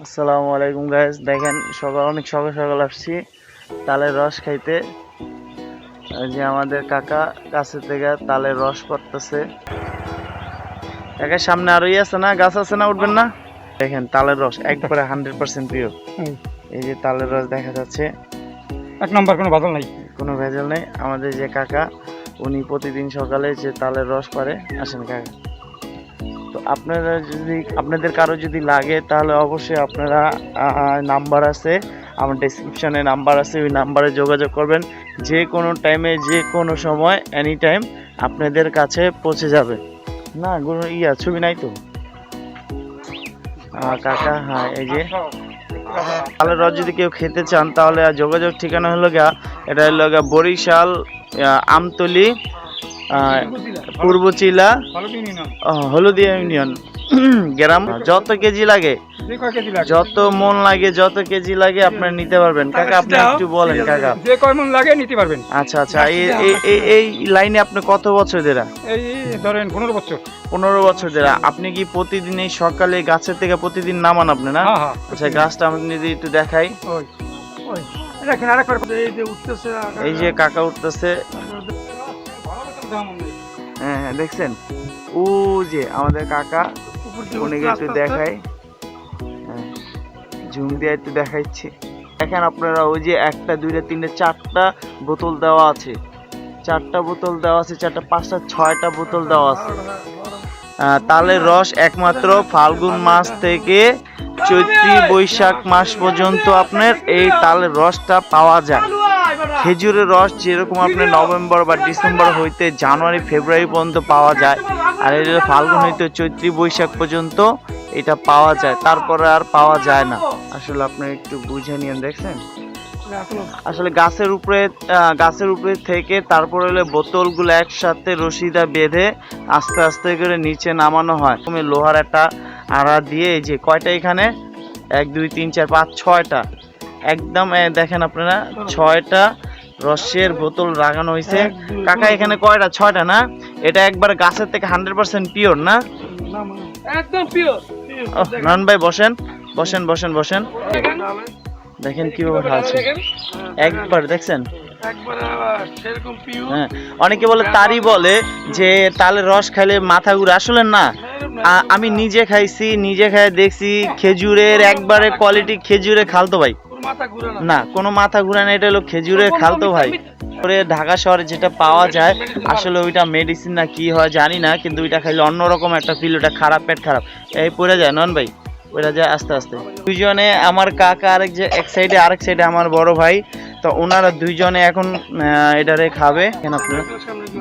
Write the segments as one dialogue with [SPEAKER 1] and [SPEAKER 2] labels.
[SPEAKER 1] আসসালামু আলাইকুম গাইস, দেখেন অনেক সকাল সকাল আসছি তালের রস খাইতে। এই যে আমাদের কাকা গাছের থেকে তালের রস পড়তেছে। কাকার সামনে আরোই আছে না, গাছ আছে না, উঠবেন না? দেখেন তালের রস একবারে 100% পিওর। এই যে তালের রস দেখা যাচ্ছে,
[SPEAKER 2] এক নম্বর, কোনো ভেজাল নাই।
[SPEAKER 1] কোনো ভেজাল নেই। আমাদের যে কাকা, উনি প্রতিদিন সকালে যে তালের রস করে। আসেন কাকা, তো আপনারা যদি আপনাদের কারো যদি লাগে তাহলে অবশ্যই আপনারা নাম্বার আছে আমার ডেসক্রিপশনে, নাম্বার আছে, ওই নাম্বারে যোগাযোগ করবেন। যে কোনো টাইমে, যে কোনো সময়, এনি টাইম আপনাদের কাছে পৌঁছে যাবে। না ছবি নাই তো কাকা? হ্যাঁ, এই যে তালের রস যদি কেউ খেতে চান তাহলে যোগাযোগ ঠিকানা হলো গিয়া, এটা হলো গিয়া বরিশাল আমতলি পূর্বচিলা হলদিয়া ইউনিয়ন গ্রাম। যত কেজি লাগে, যত মন লাগে, যত কেজি লাগে আপনারা নিতে পারবেন। কাকা আপনি একটু বলেন কাকা,
[SPEAKER 2] যে কয় মন লাগে নিতে পারবেন।
[SPEAKER 1] আচ্ছা আচ্ছা, এই লাইনে আপনি কত বছর ধরে?
[SPEAKER 2] এই ধরেন 15 বছর।
[SPEAKER 1] 15 বছর ধরে। আপনি কি প্রতিদিন এই সকালে গাছের থেকে প্রতিদিন নামান আপনি না? আচ্ছা, গাছটা আমি যদি একটু দেখাই।
[SPEAKER 2] দেখেন আরেকবার, এই যে উঠতেছে,
[SPEAKER 1] এই যে কাকা উঠতেছে। হ্যাঁ হ্যাঁ, দেখছেন ও যে আমাদের কাকা, উনিকে একটু দেখাই, ঝুম দিয়ে একটু দেখাচ্ছি। দেখেন আপনারা, ওই যে 1 2 3 4টা বোতল দেওয়া আছে, 4টা বোতল দেওয়া আছে, 4টা 5টা 6টা বোতল দেওয়া আছে। তালের রস একমাত্র ফাল্গুন মাস থেকে চৈত্রী বৈশাখ মাস পর্যন্ত আপনার এই তালের রসটা পাওয়া যায়। খেজুরের রস যেরকম আপনার নভেম্বর বা ডিসেম্বর হইতে জানুয়ারি ফেব্রুয়ারি পর্যন্ত পাওয়া যায়, আর এটা ফাল্গুন হইতে চৈত্রী বৈশাখ পর্যন্ত এটা পাওয়া যায়, তারপরে আর পাওয়া যায় না। আসলে আপনি একটু বুঝে নিন। দেখছেন আসলে গাছের উপরে থেকে তারপরে হলে বোতলগুলো একসাথে রশিদা বেঁধে আস্তে আস্তে করে নিচে নামানো হয়। তুমি লোহার একটা আড়া দিয়ে, এই যে কয়টা এখানে 1 2 3 4 5 6টা একদম দেখেন আপনারা 6টা রসের বোতল লাগানো হয়েছে। কাকা এখানে কয়টা? 6টা না? এটা একবার গাছের থেকে 100% পিওর না?
[SPEAKER 2] একদম পিওর।
[SPEAKER 1] নন ভাই বসেন বসেন বসেন বসেন, দেখেন কিভাবে ঢালছে একবার, দেখছেন? হ্যাঁ, অনেকে বলে তারই বলে যে তালের রস খাইলে মাথা ঘুরে। আসলে না, আমি নিজে খাইছি, নিজে খাই দেখছি, খেজুরের একবারে কোয়ালিটি, খেজুরে খালতো ভাই না, কোনো মাথা ঘুরে না। এটা হলো খেজুরের খালতো ভাই। ঢাকা শহরে যেটা পাওয়া যায় আসলে ওইটা মেডিসিন না কি হয় জানি না, কিন্তু ওইটা খাইলে অন্যরকম একটা ফিল, ওটা খারাপ, পেট খারাপ এই পড়ে যায়। নন ভাই ওইটা যায় আস্তে আস্তে। দুইজনে, আমার কাকা এক সাইডে, আরেক সাইডে আমার বড় ভাই, তো ওনারা দুইজনে এখন এটারে খাবে। কেন আপনারা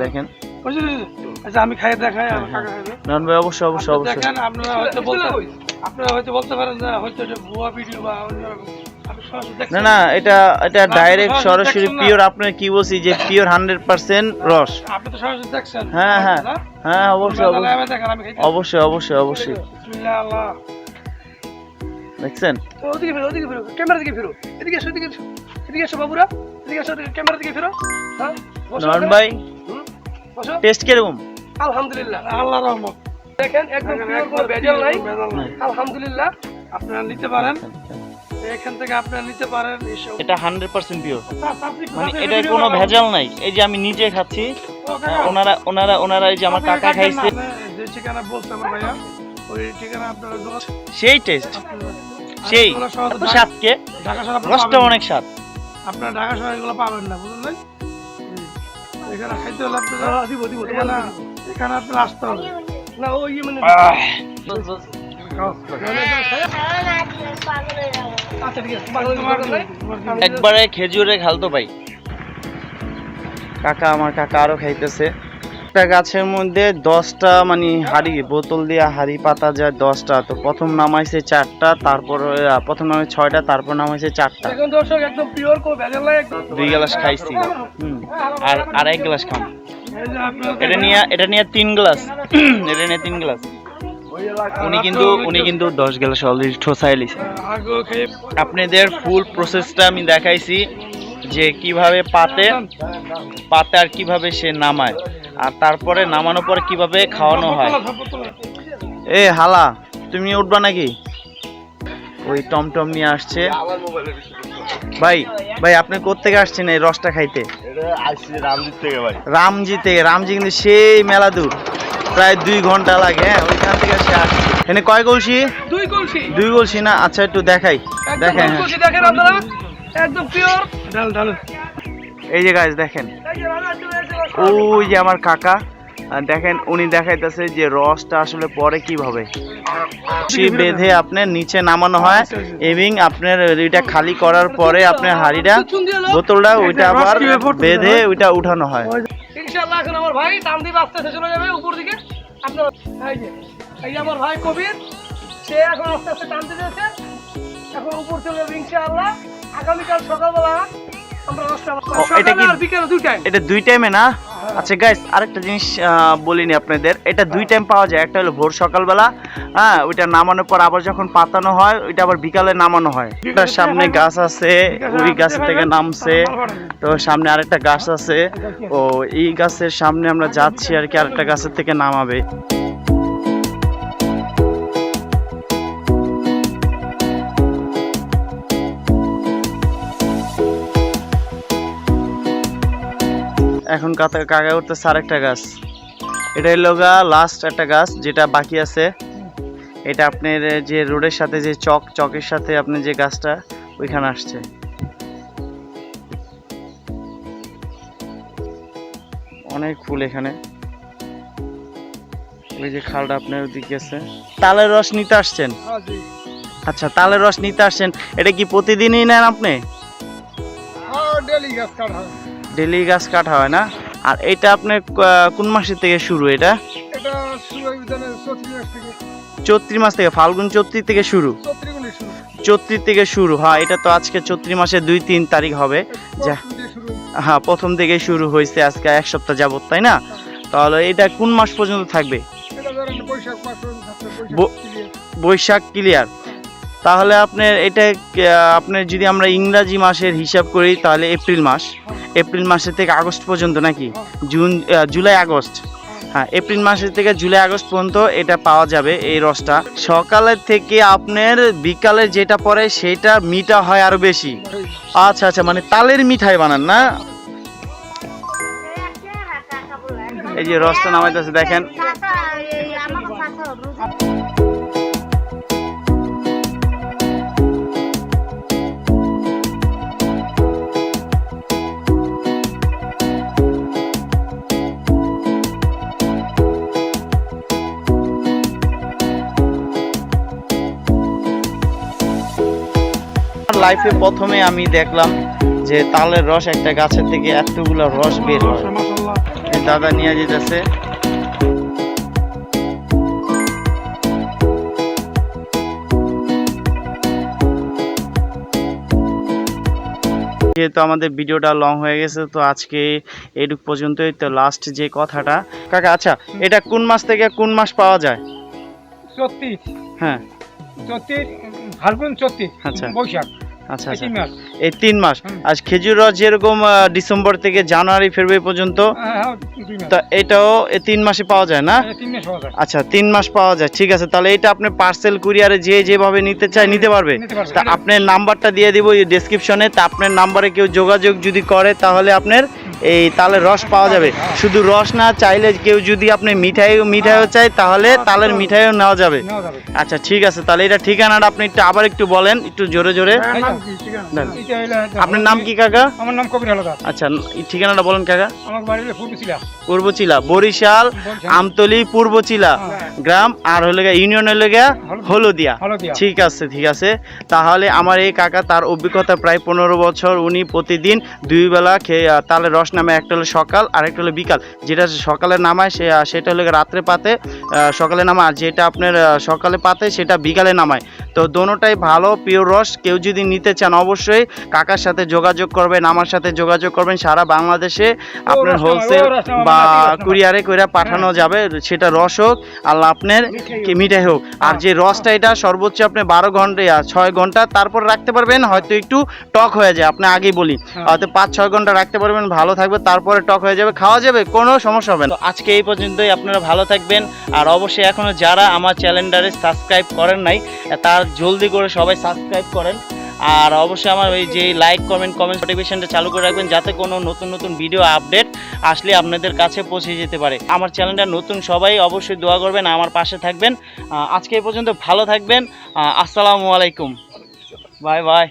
[SPEAKER 1] দেখেন,
[SPEAKER 2] আমি খাই দেখাই।
[SPEAKER 1] নন ভাই অবশ্যই অবশ্যই অবশ্যই।
[SPEAKER 2] আপনারা হয়তো বলতে পারেন যে হয়তো এটা ভুয়া ভিডিও বা অন্যরকম।
[SPEAKER 1] না না, এটা ডাইরেক্ট সরাসরি পিওর। আপনার কি বলছি যে পিওর 100% রস।
[SPEAKER 2] আপনি তো সরাসরি দেখছেন।
[SPEAKER 1] হ্যাঁ হ্যাঁ হ্যাঁ, অবশ্যই অবশ্যই অবশ্যই অবশ্যই। দেখছেন
[SPEAKER 2] ওদিকে ফিরো, ওদিকে ফিরো, ক্যামেরা দিকে ফিরো, এদিকে এসো, এদিকে এসো, এদিকে এসো বাবুরা, এদিকে এসো, ক্যামেরা দিকে ফিরো। হ্যাঁ
[SPEAKER 1] নন ভাই,
[SPEAKER 2] বসো।
[SPEAKER 1] টেস্ট কিরকম?
[SPEAKER 2] আলহামদুলিল্লাহ, আল্লাহর রহমত। দেখেন একদম পিওর, কোনো ভেজাল নাই। আলহামদুলিল্লাহ, আপনারা নিতে পারেন এখান থেকে, আপনারা নিতে পারেন।
[SPEAKER 1] এটা 100% পিওর, মানে এটা কোনো ভেজাল নাই। এই যে আমি নিজে খাচ্ছি, ওনারা ওনারা ওনারা এই যে আমার কাকা খাইছে,
[SPEAKER 2] যে ঠিকানা বলতে আমার ভাইয়া, ওই ঠিকানা আপনারা
[SPEAKER 1] সেই টেস্ট, সেই স্বাদ। কে
[SPEAKER 2] ঢাকা শহর
[SPEAKER 1] রসটা অনেক স্বাদ।
[SPEAKER 2] আপনারা ঢাকা শহরে এগুলো পাবেন না, বুঝলেন? এখানে খাইতে হলে আপনারা এখানে আপনারা আসতে হবে না। ওই মানে
[SPEAKER 1] একবারে খেজুরে খালতো ভাই। আমার কাকা আরো খাইতেছে। একটা গাছের মধ্যে 10টা মানে হাড়ি, বোতল দিয়ে হাড়ি পাতা যায় 10টা। তো প্রথম নামাইছে 4টা, তারপর প্রথম নামাইছে 6টা, তারপর নামাইছে 4টা।
[SPEAKER 2] এখন দর্শক একদম পিওর, কোনো ভেজাল নাই।
[SPEAKER 1] 2 গ্লাস খাইছি, আর 1 গ্লাস খাম। এটা নিয়ে 3 গ্লাস এটা নিয়ে 3 গ্লাস। উনি কিন্তু 10 গ্লাস অলরেডি ঠোসাই লিছে। আপনাদের ফুল প্রসেসটা আমি দেখাইছি, যে কিভাবে পাতে আর কিভাবে সে নামায়, আর তারপরে নামানোর পরে কিভাবে খাওয়ানো হয়। এ হালা, তুমি উঠবা নাকি? ওই টমটম নিয়ে আসছে। ভাই ভাই আপনি কোত্থেকে আসছেন এই রসটা খাইতে? রামজি থেকে। রামজি কিন্তু সেই মেলা দূর, প্রায় 2 ঘন্টা লাগে। হ্যাঁ ওইখান থেকে সে আসছে। এখানে কয় কলসি?
[SPEAKER 2] 2 কলসি।
[SPEAKER 1] 2 কলসি না? আচ্ছা একটু দেখাই, দেখেন।
[SPEAKER 2] কলসি দেখেন আপনারা, একদম পিওর। ঢাল।
[SPEAKER 1] এই যে গাইস দেখেন, ওই যে আমার কাকা দেখেন, উনি দেখাইতেছে যে রসটা আসলে পরে কিভাবে বেঁধে আপনার নিচে নামানো হয়, এবং আপনার এটা খালি করার পরে আপনার হাড়িটা বোতলটা ওইটা আবার বেঁধে ওইটা উঠানো হয়।
[SPEAKER 2] ইনশাআল্লাহ এখন আমার ভাই টান দিয়ে আস্তে আস্তে চলে যাবে উপর দিকে। আপনার এই যে আমার ভাই কবির, সে এখন আস্তে আস্তে টানতে যাচ্ছে, এখন উপর চলে যাবে ইনশাআল্লাহ। আগামীকাল সকালবেলা আমরা
[SPEAKER 1] এটা কি
[SPEAKER 2] বিকেলে 2 টাইম?
[SPEAKER 1] এটা 2 টাইমে না? আচ্ছা গাইস আরেকটা জিনিস বলিনি আপনাদের, এটা 2 টাইম পাওয়া যায়। একটা হলো ভোর সকালবেলা, হ্যাঁ ওইটা নামানোর পর আবার যখন পাতানো হয় ওইটা আবার বিকালে নামানো হয়। এটার সামনে গাছ আছে, ওই গাছ থেকে নামছে, তো সামনে আরেকটা গাছ আছে, ও এই গাছের সামনে আমরা যাচ্ছি আর কি, আরেকটা গাছের থেকে নামাবে। এখন কাকা উঠতেছে আরেকটা গাছ, এটা হলো লাস্ট একটা গাছ যেটা বাকি আছে। এটা আপনার যে রোডের সাথে যে চকের সাথে আপনি যে গাছটা ওইখানে আসছে। অনেক ফুল এখানে, ওই যে খালটা আপনার ওদিকে আছে। তালের রস নিতে আসছেন? আচ্ছা তালের রস নিতে আসছেন, এটা কি প্রতিদিনই নেন আপনি? ডেলি গাছ কাটা হয় না? আর এটা আপনার কোন মাসের থেকে শুরু? এটা চৈত্রি মাস থেকে, ফাল্গুন চৈত্রি থেকে শুরু। চৈত্রি থেকে শুরু, হ্যাঁ এটা তো আজকে চৈত্রি মাসের 2-3 তারিখ হবে, যা হ্যাঁ প্রথম থেকে শুরু হয়েছে, আজকে 1 সপ্তাহ যাবত, তাই না? তাহলে এটা কোন মাস পর্যন্ত থাকবে? বৈশাখ ক্লিয়ার। তাহলে আপনার এটা আপনার যদি আমরা ইংরাজি মাসের হিসাব করি তাহলে এপ্রিল মাস, এপ্রিল মাসের থেকে আগস্ট পর্যন্ত নাকি? জুলাই আগস্ট, হ্যাঁ এপ্রিল মাসের থেকে জুলাই আগস্ট পর্যন্ত এটা পাওয়া যাবে এই রসটা। সকালের থেকে আপনার বিকালে যেটা পরে সেটা মিঠা হয় আরো বেশি। আচ্ছা আচ্ছা, মানে তালের মিঠাই বানান না? এই যে রসটা নামাইতেছে দেখেন। লাইফে প্রথমে আমি দেখলাম যে তালের রস একটা গাছের থেকে এতগুলো রস বের হয়। দাদা নিয়ে যেতেছে। যেহেতু আমাদের ভিডিওটা লং হয়ে গেছে, তো আজকে এটুক পর্যন্তই। তো লাস্ট যে কথাটা কাকা, আচ্ছা এটা কোন মাস থেকে কোন মাস পাওয়া যায়?
[SPEAKER 2] চৈত্রি।
[SPEAKER 1] হ্যাঁ
[SPEAKER 2] চৈত্রি, ফাল্গুন চৈত্রি,
[SPEAKER 1] আচ্ছা
[SPEAKER 2] বৈশাখ।
[SPEAKER 1] আচ্ছা আচ্ছা, এই 3 মাস। আজ খেজুর রস যেরকম ডিসেম্বর থেকে জানুয়ারি ফেব্রুয়ারি পর্যন্ত, তো এটাও এই 3 মাসে পাওয়া যায় না? আচ্ছা 3 মাস পাওয়া যায়, ঠিক আছে। তাহলে এটা আপনি পার্সেল কুরিয়ারে যেভাবে নিতে চায় নিতে পারবে। তা আপনার নাম্বারটা দিয়ে দিব এই ডেসক্রিপশনে, তা আপনার নাম্বারে কেউ যোগাযোগ যদি করে তাহলে আপনার এই তালের রস পাওয়া যাবে। শুধু রস না, চাইলে কেউ যদি আপনি মিঠাইও চায় তাহলে তালের মিঠাইও নেওয়া যাবে। আচ্ছা ঠিক আছে, তাহলে এটা ঠিকানাটা আপনি আবার একটু বলেন, একটু জোরে জোরে। আপনার নাম কি কাকা?
[SPEAKER 2] আমার নাম কবির হালদার।
[SPEAKER 1] আচ্ছা ঠিকানাটা বলেন কাকা।
[SPEAKER 2] আমার বাড়ি হলো পূর্বচিলা।
[SPEAKER 1] পূর্বচিলা, বরিশাল আমতলী পূর্বচিলা গ্রাম, আর হলো ইউনিয়ন হলো হলদিয়া। ঠিক আছে ঠিক আছে। তাহলে আমার এই কাকা, তার অভিজ্ঞতা প্রায় 15 বছর। উনি প্রতিদিন 2 বেলা তালের রস নামে, একটা হলো সকাল আর একটা হলো বিকাল। যেটা সকালে নামায় সেটা হলো রাত্রে পাতে, সকালে নামায়, আর যেটা আপনার সকালে পাতে সেটা বিকালে নামায়। তো দোনোটাই ভালো পিওর রস। কেউ যদি নিতে চান অবশ্যই কাকার সাথে যোগাযোগ করবেন, আমার সাথে যোগাযোগ করবেন। সারা বাংলাদেশে আপনার হোলসেল বা কুরিয়ারে করে পাঠানো যাবে, সেটা রস হোক আর আপনার মিঠাই হোক। আর যে রসটা এটা সর্বোচ্চ আপনি 12 ঘন্টা 6 ঘন্টা তারপর রাখতে পারবেন। হয়তো একটু টক হয়ে যায়, আপনি আগেই বলি, হয়তো 5-6 ঘন্টা রাখতে পারবেন, ভালো থাকবে। তারপরে টক হয়ে যাবে, খাওয়া যাবে, কোনো সমস্যা হবে না। আজকে এই পর্যন্তই, আপনারা ভালো থাকবেন। আর অবশ্যই এখনো যারা আমার চ্যানেলটারে সাবস্ক্রাইব করেন নাই, তারা জলদি করে সবাই সাবস্ক্রাইব করেন। আর অবশ্যই আমার এই যে লাইক কমেন্ট নোটিফিকেশনটা চালু করে রাখবেন, যাতে কোনো নতুন নতুন ভিডিও আপডেট আসলে আপনাদের কাছে পৌঁছে যেতে পারে। আমার চ্যানেলটা নতুন, সবাই অবশ্যই দোয়া করবেন, আমার পাশে থাকবেন। আজকে এই পর্যন্ত ভালো থাকবেন। আসসালামু আলাইকুম, বাই বাই।